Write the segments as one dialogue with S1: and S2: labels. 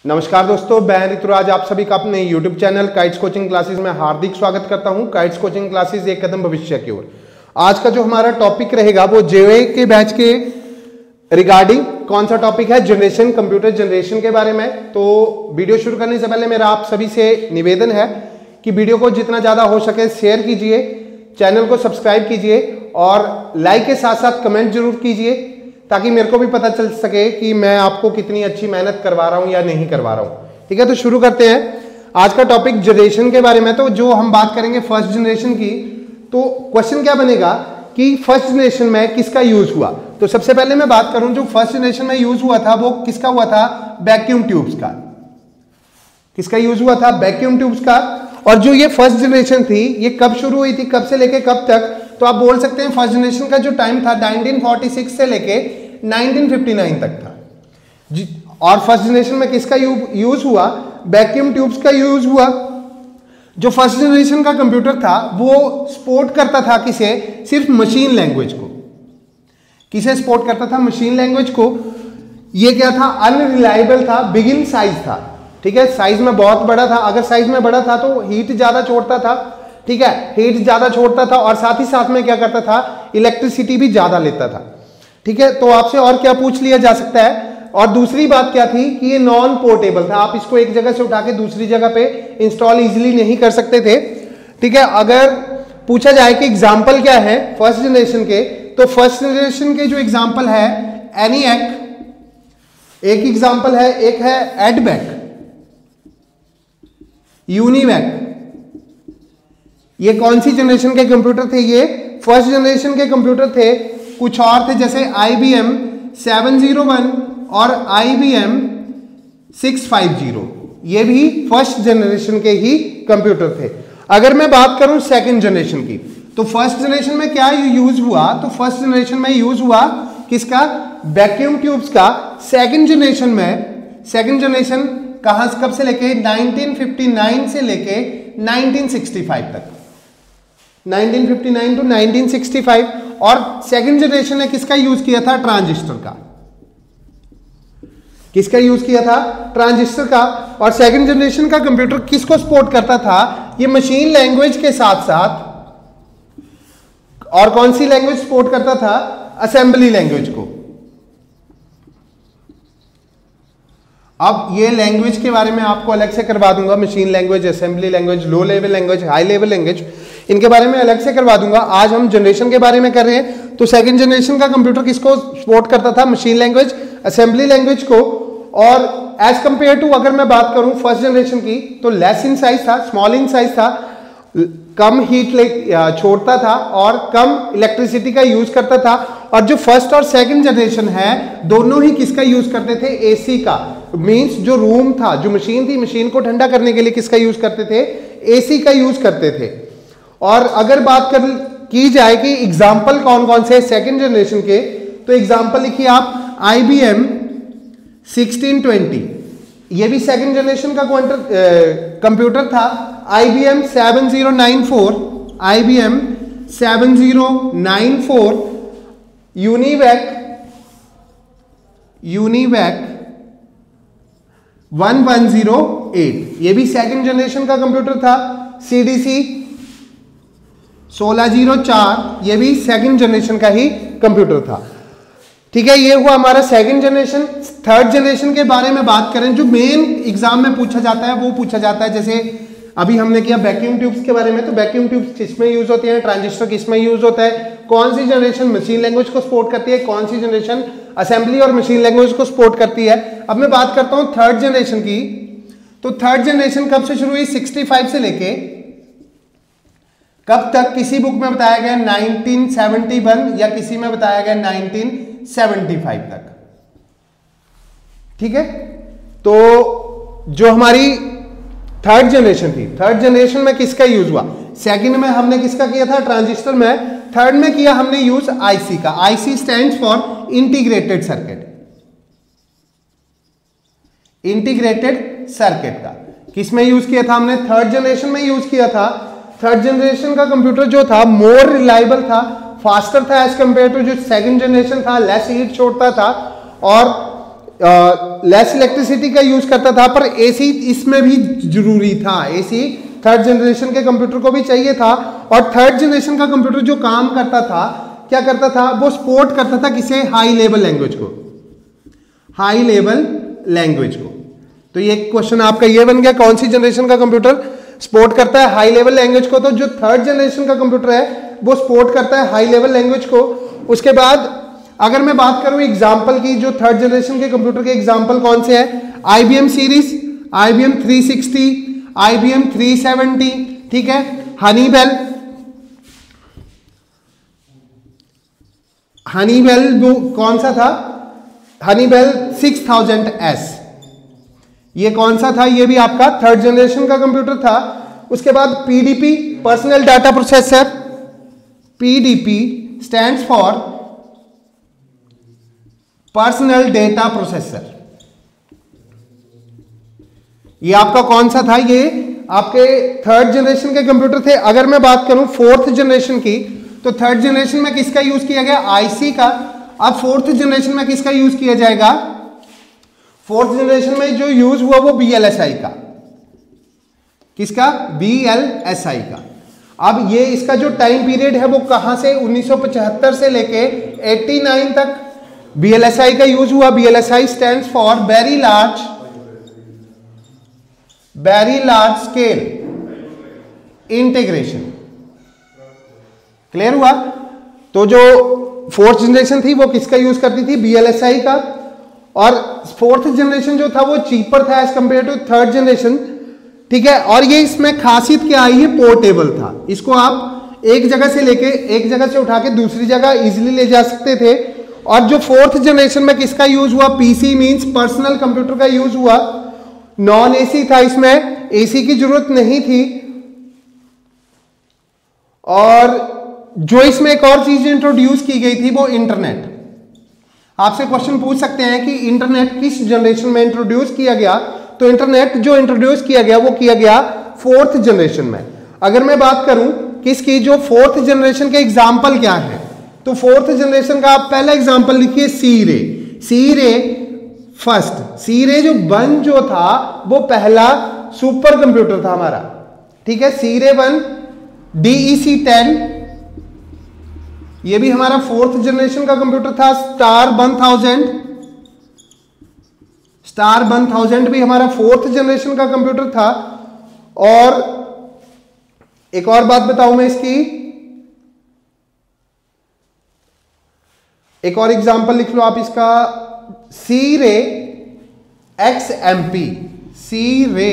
S1: नमस्कार दोस्तों, मैं ऋतुराज आप सभी का अपने YouTube channel kites coaching classes में हार्दिक स्वागत करता हूं। काइट्स कोचिंग क्लासेस एक कदम भविष्य की ओर। आज का जो हमारा टॉपिक रहेगा वो जेईई के बैच के रिगार्डिंग कौन सा टॉपिक है, जनरेशन, कंप्यूटर जनरेशन के बारे में। तो वीडियो शुरू करने से पहले मेरा आप सभी से निवेदन है कि वीडियो को जितना ज्यादा हो सके शेयर कीजिए, चैनल को सब्सक्राइब कीजिए और लाइक के साथ साथ कमेंट जरूर कीजिए ताकि मेरे को भी पता चल सके कि मैं आपको कितनी अच्छी मेहनत करवा रहा हूं या नहीं करवा रहा हूं। ठीक है, तो शुरू करते हैं आज का टॉपिक जनरेशन के बारे में। तो जो हम बात करेंगे फर्स्ट जनरेशन की, तो क्वेश्चन क्या बनेगा कि फर्स्ट जनरेशन में किसका यूज हुआ। तो सबसे पहले मैं बात करूं जो फर्स्ट जनरेशन में यूज हुआ था वो किसका हुआ था, वैक्यूम ट्यूब्स का। किसका यूज हुआ था, वैक्यूम ट्यूब्स का। और जो ये फर्स्ट जनरेशन थी ये कब शुरू हुई थी, कब से लेके कब तक, तो आप बोल सकते हैं फर्स्ट जनरेशन का जो टाइम था 1946 से लेके 1959 तक था। और फर्स्ट जनरेशन में किसका यूज हुआ, वैक्यूम ट्यूब्स का यूज हुआ। जो फर्स्ट जनरेशन का कंप्यूटर था वो सपोर्ट करता था किसे, सिर्फ मशीन लैंग्वेज को। किसे सपोर्ट करता था, मशीन लैंग्वेज को। ये क्या था, अनरिलायबल था, बिग इन साइज था। ठीक है, साइज में बहुत बड़ा था। अगर साइज में बड़ा था तो हीट ज्यादा छोड़ता था। ठीक है, हीट ज्यादा छोड़ता था और साथ ही साथ में क्या करता था, इलेक्ट्रिसिटी भी ज्यादा लेता था। ठीक है, तो आपसे और क्या पूछ लिया जा सकता है। और दूसरी बात क्या थी कि ये नॉन पोर्टेबल था। आप इसको एक जगह से उठा के दूसरी जगह पे इंस्टॉल इजीली नहीं कर सकते थे। ठीक है, अगर पूछा जाए कि एग्जाम्पल क्या है फर्स्ट जनरेशन के, तो फर्स्ट जनरेशन के जो एग्जाम्पल है एनिएक एक एग्जाम्पल है, एक है एडबैक, यूनिवैक। ये कौन सी जनरेशन के कंप्यूटर थे, ये फर्स्ट जनरेशन के कंप्यूटर थे। कुछ और थे जैसे IBM 701 और IBM 650, ये भी फर्स्ट जनरेशन के ही कंप्यूटर थे। अगर मैं बात करूं सेकंड जनरेशन की, तो फर्स्ट जनरेशन में क्या यूज हुआ, तो फर्स्ट जनरेशन में यूज हुआ किसका, वैक्यूम ट्यूब्स का। सेकंड जनरेशन में, सेकंड जनरेशन कहां कब से लेके 1959 से लेके 1965 तक, 1959 टू 1965। और सेकंड जनरेशन ने किसका यूज किया था, ट्रांजिस्टर का। किसका यूज किया था, ट्रांजिस्टर का। और सेकंड जनरेशन का कंप्यूटर किसको सपोर्ट करता था, ये मशीन लैंग्वेज के साथ साथ और कौन सी लैंग्वेज सपोर्ट करता था, असेंबली लैंग्वेज को। अब ये लैंग्वेज के बारे में आपको अलग से करवा दूंगा, machine language, assembly language, low level language, high level language, इनके बारे में अलग से करवा दूंगा। आज हम जनरेशन के बारे में कर रहे हैं। तो सेकंड जनरेशन का कंप्यूटर किसको सपोर्ट करता था, मशीन लैंग्वेज, असेंबली लैंग्वेज को। और एज कंपेयर टू अगर मैं बात करूं फर्स्ट जनरेशन की, तो लेस इन साइज था, स्मॉल इन साइज था, कम हीट छोड़ता था और कम इलेक्ट्रिसिटी का यूज करता था। और जो फर्स्ट और सेकंड जनरेशन है दोनों ही किसका यूज करते थे, एसी का। मींस जो रूम था, जो मशीन थी, मशीन को ठंडा करने के लिए किसका यूज करते थे, एसी का यूज करते थे। और अगर बात की जाए कि एग्जाम्पल कौन कौन से सेकंड जनरेशन के, तो एग्जाम्पल लिखिए आप IBM 1620, ये भी सेकंड जनरेशन का कंप्यूटर था। IBM 7094, IBM 7094, यूनिवैक 1108, ये भी सेकंड जनरेशन का कंप्यूटर था। CDC 1604, ये भी सेकंड जनरेशन का ही कंप्यूटर था। ठीक है, ये हुआ हमारा सेकंड जनरेशन। थर्ड जनरेशन के बारे में बात करें, जो मेन एग्जाम में पूछा जाता है वो पूछा जाता है, जैसे अभी हमने किया वैक्यूम ट्यूब्स के बारे में। तो वैक्यूम ट्यूब्स किसमें यूज होते हैं, ट्रांजिस्टर किसमें यूज होता है, कौन सी जनरेशन मशीन लैंग्वेज को सपोर्ट करती है, कौन सी जनरेशन असेंबली और मशीन लैंग्वेज को सपोर्ट करती है। अब मैं बात करता हूं थर्ड जनरेशन की। तो थर्ड जनरेशन कब से शुरू हुई, 65 से लेके कब तक, किसी बुक में बताया गया 1971 या किसी में बताया गया 1975 तक। ठीक है, तो जो हमारी थर्ड जनरेशन थी, थर्ड जनरेशन में किसका यूज हुआ, सेकंड में हमने किसका किया था, ट्रांजिस्टर में। थर्ड में किया हमने यूज आईसी का। IC stands for integrated circuit, integrated circuit का किसमें यूज किया था हमने, थर्ड जनरेशन में यूज किया था। थर्ड जनरेशन का कंप्यूटर जो था मोर रिलायबल था, फास्टर था एज कंपेयर टू जो सेकंड जनरेशन था, लेस हीट छोड़ता था और लेस इलेक्ट्रिसिटी का यूज करता था, पर एसी इसमें भी जरूरी था। एसी थर्ड जनरेशन के कंप्यूटर को भी चाहिए था। और थर्ड जनरेशन का कंप्यूटर जो काम करता था, क्या करता था, वो सपोर्ट करता था किसे, हाई लेवल लैंग्वेज को, हाई लेवल लैंग्वेज को। तो ये क्वेश्चन आपका ये बन गया, कौन सी जनरेशन का कंप्यूटर सपोर्ट करता है हाई लेवल लैंग्वेज को। तो जो थर्ड जनरेशन का कंप्यूटर है वो सपोर्ट करता है हाई लेवल लैंग्वेज को। उसके बाद अगर मैं बात करूं एग्जांपल की, जो थर्ड जनरेशन के कंप्यूटर के एग्जांपल कौन से हैं, आईबीएम सीरीज, आईबीएम 360, आईबीएम 370, ठीक है, हनीवेल, हनीवेल वो कौन सा था, हनीवेल 6000S, ये कौन सा था, ये भी आपका थर्ड जनरेशन का कंप्यूटर था। उसके बाद PDP, personal data processor, PDP stands for personal data processor. ये आपका कौन सा था, ये आपके थर्ड जनरेशन के कंप्यूटर थे। अगर मैं बात करूं फोर्थ जनरेशन की, तो थर्ड जनरेशन में किसका यूज किया गया, आईसी का। अब फोर्थ जनरेशन में किसका यूज किया जाएगा, फोर्थ जनरेशन में जो यूज हुआ वो बीएलएसआई का, किसका, बीएलएसआई का। अब ये इसका जो टाइम पीरियड है वो कहां से, 1975 से लेके 89 तक बीएलएसआई का यूज हुआ। VLSI stands for very large scale integration. Clear हुआ। तो जो फोर्थ जनरेशन थी वो किसका यूज करती थी, बीएलएसआई का। और फोर्थ जनरेशन जो था वो चीपर था as compared to third generation, ठीक है। और ये इसमें खासियत क्या आई है, पोर्टेबल था। इसको आप एक जगह से लेके, एक जगह से उठा के दूसरी जगह इजीली ले जा सकते थे। और जो फोर्थ जनरेशन में किसका यूज हुआ, पीसी मींस पर्सनल कंप्यूटर का यूज हुआ। नॉन एसी था, इसमें एसी की जरूरत नहीं थी। और जो इसमें एक और चीज इंट्रोड्यूस की गई थी वो इंटरनेट। आपसे क्वेश्चन पूछ सकते हैं कि इंटरनेट किस जनरेशन में इंट्रोड्यूस किया गया, तो इंटरनेट जो इंट्रोड्यूस किया गया वो किया गया फोर्थ जनरेशन में। अगर मैं बात करूं किसकी, जो फोर्थ जनरेशन के एग्जाम्पल क्या है, तो फोर्थ जनरेशन का आप पहला एग्जाम्पल लिखिए, सी रे। सी रे फर्स्ट, सी रे जो 1 जो था वो पहला सुपर कंप्यूटर था हमारा, ठीक है। सी रे 1, DEC 10, ये भी हमारा फोर्थ जनरेशन का कंप्यूटर था। स्टार 1000 भी हमारा फोर्थ जनरेशन का कंप्यूटर था। और एक और बात बताऊं मैं इसकी, एक और एग्जांपल लिख लो आप इसका, सी रे XMP, सी रे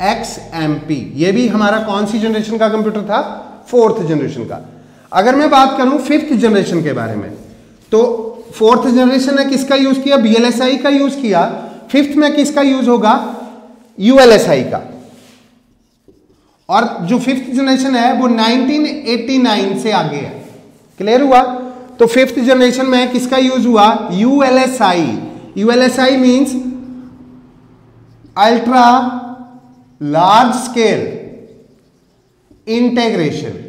S1: XMP, ये भी हमारा कौन सी जनरेशन का कंप्यूटर था, फोर्थ जनरेशन का। अगर मैं बात करूं फिफ्थ जनरेशन के बारे में, तो फोर्थ जनरेशन ने किसका यूज किया, बीएलएसआई का यूज किया। फिफ्थ में किसका यूज होगा, यूएलएसआई का। और जो फिफ्थ जनरेशन है वो 1989 से आगे है। क्लियर हुआ। तो फिफ्थ जनरेशन में किसका यूज हुआ, ULSI. ULSI means ultra large scale integration,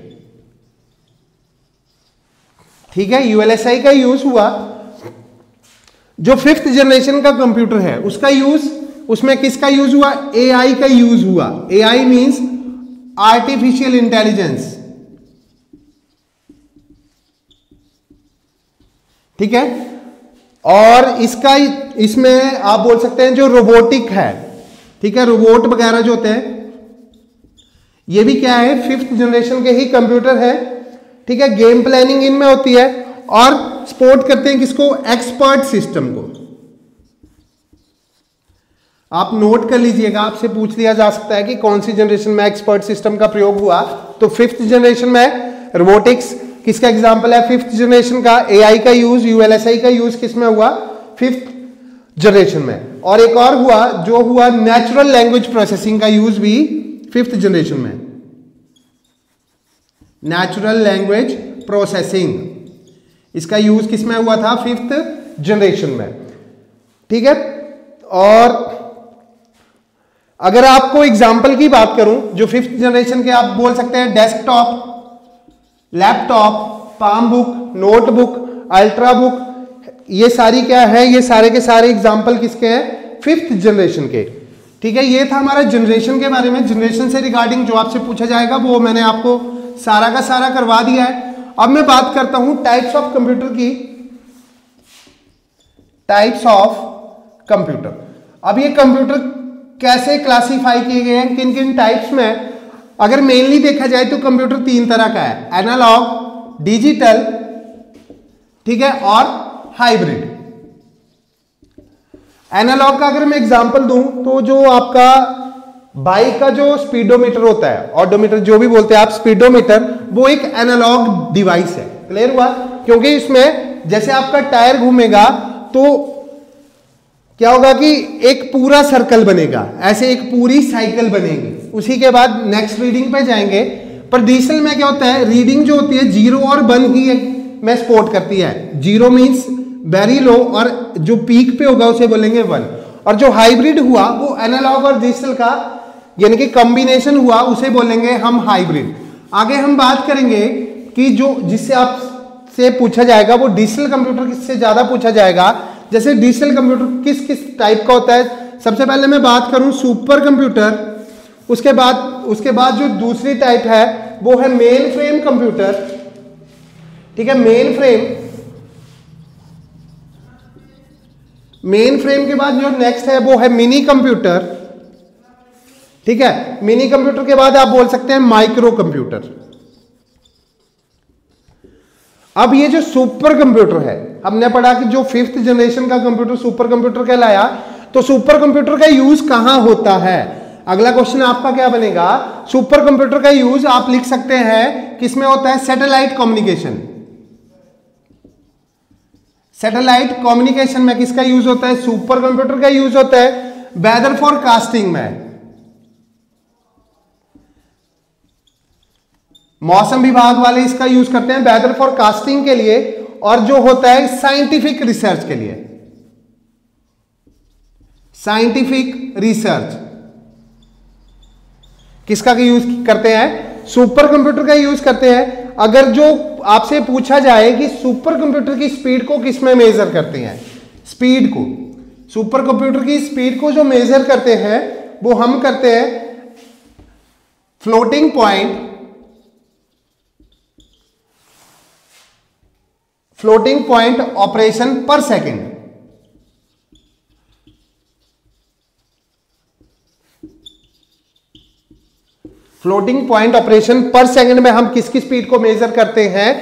S1: ठीक है, यूएलएसआई का यूज हुआ। जो फिफ्थ जनरेशन का कंप्यूटर है उसका यूज, उसमें किसका यूज हुआ, एआई का यूज हुआ। एआई मींस आर्टिफिशियल इंटेलिजेंस, ठीक है। और इसका, इसमें आप बोल सकते हैं जो रोबोटिक है, ठीक है, रोबोट वगैरह जो होते हैं, ये भी क्या है, फिफ्थ जनरेशन के ही कंप्यूटर है, ठीक है। गेम प्लानिंग इनमें होती है और सपोर्ट करते हैं किसको, एक्सपर्ट सिस्टम को। आप नोट कर लीजिएगा, आपसे पूछ लिया जा सकता है कि कौन सी जनरेशन में एक्सपर्ट सिस्टम का प्रयोग हुआ, तो फिफ्थ जनरेशन में रोबोटिक्स किसका एग्जांपल है, फिफ्थ जनरेशन का। एआई का यूज, यूएलएसआई का यूज किसमें हुआ, फिफ्थ जनरेशन में। और एक और हुआ, जो हुआ नेचुरल लैंग्वेज प्रोसेसिंग का यूज भी फिफ्थ जनरेशन में, नेचुरल लैंग्वेज प्रोसेसिंग, इसका यूज किसमें हुआ था, फिफ्थ जनरेशन में, ठीक है। और अगर आपको एग्जाम्पल की बात करूं, जो फिफ्थ जनरेशन के आप बोल सकते हैं desktop, laptop, palm book, notebook, ultra book, ये सारी क्या है, ये सारे के सारे एग्जाम्पल किसके हैं, 5th जनरेशन के। ठीक है, ये था हमारा जनरेशन के बारे में। जनरेशन से रिगार्डिंग जो आपसे पूछा जाएगा वो मैंने आपको सारा का सारा करवा दिया है। अब मैं बात करता हूं टाइप्स ऑफ कंप्यूटर की। टाइप्स ऑफ कंप्यूटर, अब ये कंप्यूटर कैसे क्लासिफाई किए गए हैं, किन किन टाइप्स में। अगर मेनली देखा जाए तो कंप्यूटर 3 तरह का है, एनालॉग, डिजिटल, ठीक है, और हाइब्रिड। एनालॉग का अगर मैं एग्जांपल दूं तो जो आपका बाइक का जो स्पीडोमीटर होता है, ऑडोमीटर जो भी बोलते हैं आप, स्पीडोमीटर, वो एक एनालॉग डिवाइस है। क्लियर हुआ? क्योंकि इसमें जैसे आपका टायर घूमेगा तो क्या होगा कि एक पूरा सर्कल बनेगा, ऐसे एक पूरी साइकिल बनेगी, उसी के बाद नेक्स्ट रीडिंग पे जाएंगे। पर डिजिटल में क्या होता है, रीडिंग जो होती है 0 और 1 ही में सपोर्ट करती है। 0 मीन्स वेरी लो और जो पीक पे होगा उसे बोलेंगे 1। और जो हाइब्रिड हुआ वो एनालॉग और डिजिटल का यानी कि कॉम्बिनेशन हुआ, उसे बोलेंगे हम हाइब्रिड। आगे हम बात करेंगे कि जो जिससे आपसे पूछा जाएगा वो डिजिटल कंप्यूटर किससे ज्यादा पूछा जाएगा। जैसे डिजिटल कंप्यूटर किस किस टाइप का होता है, सबसे पहले मैं बात करूं सुपर कंप्यूटर, उसके बाद जो दूसरी टाइप है वो है मेन फ्रेम कंप्यूटर। ठीक है, मेन फ्रेम के बाद जो नेक्स्ट है वो है मिनी कंप्यूटर। ठीक है, मिनी कंप्यूटर के बाद आप बोल सकते हैं माइक्रो कंप्यूटर। अब ये जो सुपर कंप्यूटर है, हमने पढ़ा कि जो 5th जनरेशन का कंप्यूटर सुपर कंप्यूटर कहलाया, तो सुपर कंप्यूटर का यूज कहां होता है। अगला क्वेश्चन आपका क्या बनेगा, सुपर कंप्यूटर का यूज आप लिख सकते हैं किसमें होता है, सैटेलाइट कम्युनिकेशन। सैटेलाइट कम्युनिकेशन में किसका यूज होता है, सुपर कंप्यूटर का यूज होता है। वेदर फोरकास्टिंग में, मौसम विभाग वाले इसका यूज करते हैं वेदर फोरकास्टिंग के लिए, और जो होता है साइंटिफिक रिसर्च के लिए। साइंटिफिक रिसर्च किसका यूज करते हैं, सुपर कंप्यूटर का यूज करते हैं। अगर जो आपसे पूछा जाए कि सुपर कंप्यूटर की स्पीड को किस में मेजर करते हैं, स्पीड को, सुपर कंप्यूटर की स्पीड को जो मेजर करते हैं वो हम करते हैं फ्लोटिंग पॉइंट ऑपरेशन पर सेकेंड। फ्लोटिंग पॉइंट ऑपरेशन पर सेकंड में हम किसकी स्पीड को मेजर करते हैं,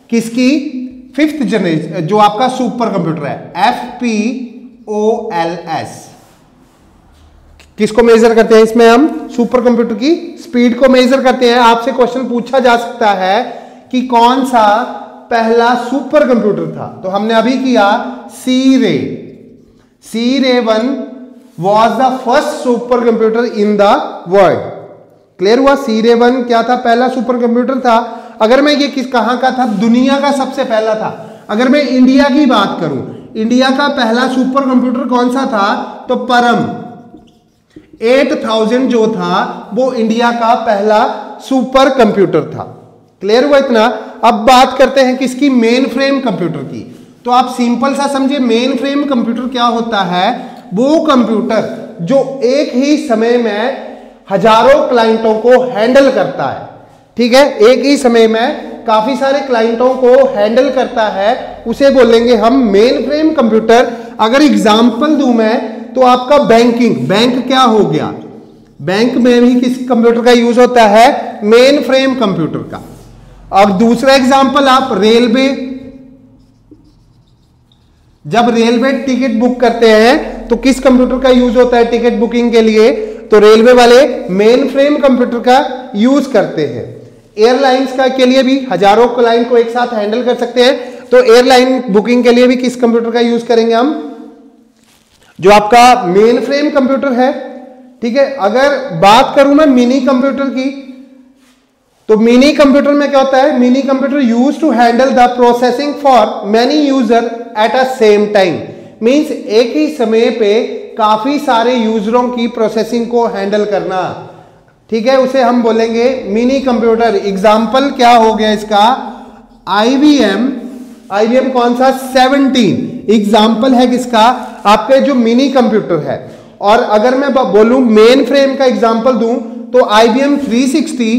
S1: किसकी, 5th जनरेशन जो आपका सुपर कंप्यूटर है, FPOLS, किसको मेजर करते हैं, इसमें हम सुपर कंप्यूटर की स्पीड को मेजर करते हैं। आपसे क्वेश्चन पूछा जा सकता है कि कौन सा पहला सुपर कंप्यूटर था, तो हमने अभी किया C-ray 1 was the first super computer in the world. Clear हुआ, C-ray 1 क्या था, पहला सुपर कंप्यूटर था। अगर मैं ये कहां का था, दुनिया का सबसे पहला था। अगर मैं इंडिया की बात करूं, इंडिया का पहला सुपर कंप्यूटर कौन सा था, तो परम 8000 जो था वो इंडिया का पहला सुपर कंप्यूटर था। क्लियर हुआ इतना। अब बात करते हैं किसकी, मेन फ्रेम कंप्यूटर की। तो आप सिंपल सा समझिए, मेन फ्रेम कंप्यूटर क्या होता है, वो कंप्यूटर जो एक ही समय में हजारों क्लाइंटों को हैंडल करता है। ठीक है, एक ही समय में काफी सारे क्लाइंटों को हैंडल करता है, उसे बोलेंगे हम मेन फ्रेम कंप्यूटर। अगर एग्जांपल दूं मैं तो आपका बैंक क्या हो गया, बैंक में भी किस कंप्यूटर का यूज होता है, मेन फ्रेम कंप्यूटर का। अब दूसरा एग्जांपल आप रेलवे, जब रेलवे टिकट बुक करते हैं तो किस कंप्यूटर का यूज होता है टिकट बुकिंग के लिए, तो रेलवे वाले मेन फ्रेम कंप्यूटर का यूज करते हैं। एयरलाइंस का के लिए भी हजारों क्लाइंट को एक साथ हैंडल कर सकते हैं, तो एयरलाइन बुकिंग के लिए भी किस कंप्यूटर का यूज करेंगे हम, जो आपका मेन फ्रेम कंप्यूटर है। ठीक है, अगर बात करूं मैं मिनी कंप्यूटर की, तो मिनी कंप्यूटर में क्या होता है, mini computer use to handle the processing for many user at a same time. मींस एक ही समय पे काफी सारे यूजरों की प्रोसेसिंग को हैंडल करना। ठीक है, उसे हम बोलेंगे मिनी कंप्यूटर। एग्जाम्पल क्या हो गया इसका, IBM IBM कौन सा 17 एग्जाम्पल है किसका, आपके जो मिनी कंप्यूटर है। और अगर मैं बोलूं मेन फ्रेम का एग्जाम्पल दूं तो IBM 360,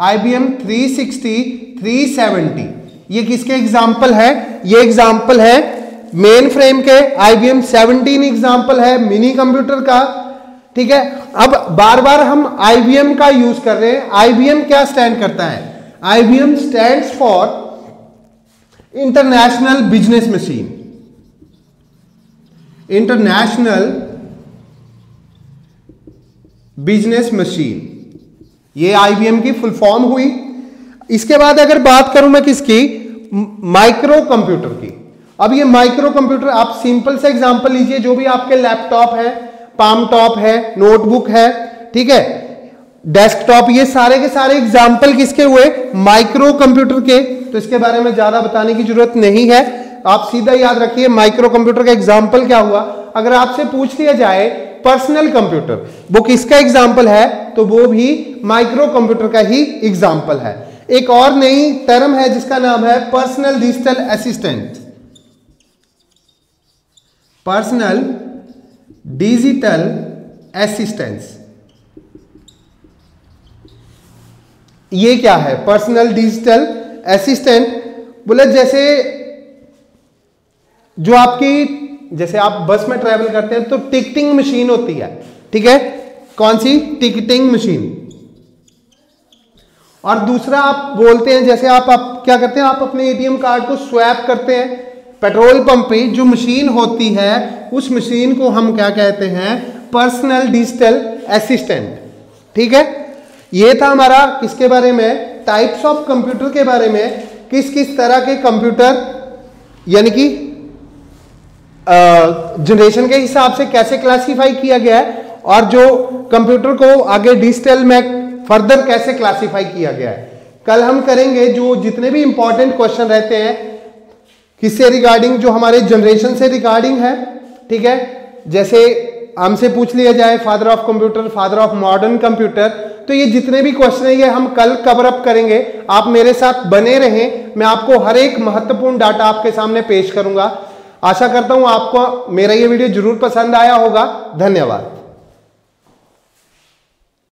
S1: IBM 360, 370 ये किसके एग्जाम्पल है, ये एग्जाम्पल है मेन फ्रेम के। IBM 17 एग्जाम्पल है मिनी कंप्यूटर का, ठीक है। अब बार बार हम IBM का यूज कर रहे हैं। IBM क्या स्टैंड करता है, IBM stands for international business machine, international business machine, ये IBM की फुल फॉर्म हुई। इसके बाद अगर बात करूं मैं किसकी, माइक्रो कंप्यूटर की। अब ये माइक्रो कंप्यूटर आप सिंपल से एग्जांपल लीजिए, जो भी आपके लैपटॉप है, पाम टॉप है, नोटबुक है, ठीक है, डेस्कटॉप, ये सारे के सारे एग्जाम्पल किसके हुए, माइक्रो कंप्यूटर के। तो इसके बारे में ज्यादा बताने की जरूरत नहीं है, आप सीधा याद रखिए माइक्रो कंप्यूटर का एग्जाम्पल क्या हुआ। अगर आपसे पूछ लिया जाए पर्सनल कंप्यूटर वो किसका एग्जाम्पल है, तो वो भी माइक्रो कंप्यूटर का ही एग्जाम्पल है। एक और नई टर्म है जिसका नाम है personal digital assistant, personal digital assistance. ये क्या है पर्सनल डिजिटल असिस्टेंट, बोले जैसे जो आपकी, जैसे आप बस में ट्रैवल करते हैं तो टिकटिंग मशीन होती है, ठीक है, कौन सी, टिकटिंग मशीन। और दूसरा आप बोलते हैं, जैसे आप क्या करते हैं, आप अपने ATM कार्ड को स्वैप करते हैं पेट्रोल पंप पे, जो मशीन होती है उस मशीन को हम क्या कहते हैं, पर्सनल डिजिटल असिस्टेंट, ठीक है। ये था हमारा किसके बारे में, टाइप्स ऑफ कंप्यूटर के बारे में, किस किस तरह के कंप्यूटर यानी कि जनरेशन के हिसाब से कैसे क्लासिफाई किया गया है, और जो कंप्यूटर को आगे डिजिटल में फर्दर कैसे क्लासिफाई किया गया है। कल हम करेंगे जो जितने भी इंपॉर्टेंट क्वेश्चन रहते हैं किससे रिगार्डिंग, जो हमारे जनरेशन से रिगार्डिंग है, ठीक है। जैसे हमसे पूछ लिया जाए father of computer, father of modern computer, तो ये जितने भी क्वेश्चन है ये हम कल कवर अप करेंगे। आप मेरे साथ बने रहें, मैं आपको हर एक महत्वपूर्ण डाटा आपके सामने पेश करूंगा। आशा करता हूं आपको मेरा ये वीडियो जरूर पसंद आया होगा। धन्यवाद।